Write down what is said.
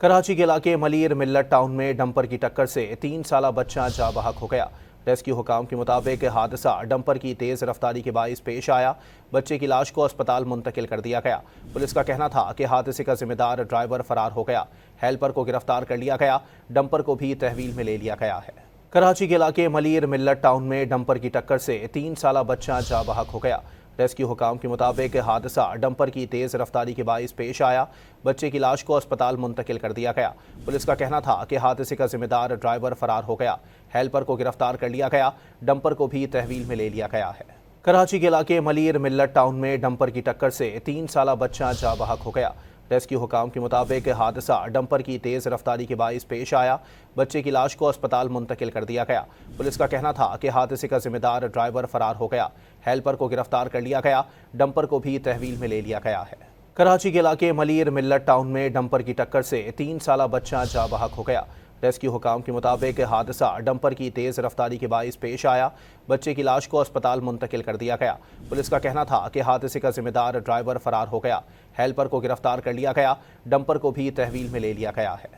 कराची के इलाके मलीर मिल्लत टाउन में डंपर की टक्कर से 3 साला बच्चा जाँ बहक हो गया। रेस्क्यू हुकाम के मुताबिक हादसा डंपर की तेज रफ्तारी के बाइस पेश आया। बच्चे की लाश को अस्पताल मुंतकिल कर दिया गया। पुलिस का कहना था कि हादसे का जिम्मेदार ड्राइवर फरार हो गया। हेल्पर को गिरफ्तार कर लिया गया। डंपर को भी तहवील में ले लिया गया है। कराची के इलाके मलीर मिल्लत टाउन में डंपर की टक्कर से 3 साला बच्चा जाँ बहक हो गया। रेस्क्यू हुकाम के मुताबिक हादसा डंपर की तेज रफ्तारी के बाइस पेश आया। बच्चे की लाश को अस्पताल मुंतकिल कर दिया गया। पुलिस का कहना था कि हादसे का जिम्मेदार ड्राइवर फरार हो गया। हेल्पर को गिरफ्तार कर लिया गया। डंपर को भी तहवील में ले लिया गया है। कराची के इलाके मलीर मिल्लत टाउन में डंपर की टक्कर से 3 साला बच्चा जाँ बहक हो गया। रेस्क्यू हुकाम के मुताबिक हादसा डंपर की तेज रफ्तारी के बाइस पेश आया। बच्चे की लाश को अस्पताल मुंतकिल कर दिया गया। पुलिस का कहना था कि हादसे का जिम्मेदार ड्राइवर फरार हो गया। हेल्पर को गिरफ्तार कर लिया गया। डंपर को भी तहवील में ले लिया गया है। कराची के इलाके मलीर मिल्लत टाउन में डंपर की टक्कर से 3 साला बच्चा जाँ बहक हो गया। रेस्क्यू हुकाम के मुताबिक हादसा डंपर की तेज रफ्तारी के बाइस पेश आया। बच्चे की लाश को अस्पताल मुंतकिल कर दिया गया। पुलिस का कहना था कि हादसे का जिम्मेदार ड्राइवर फरार हो गया। हेल्पर को गिरफ्तार कर लिया गया। डंपर को भी तहवील में ले लिया गया है।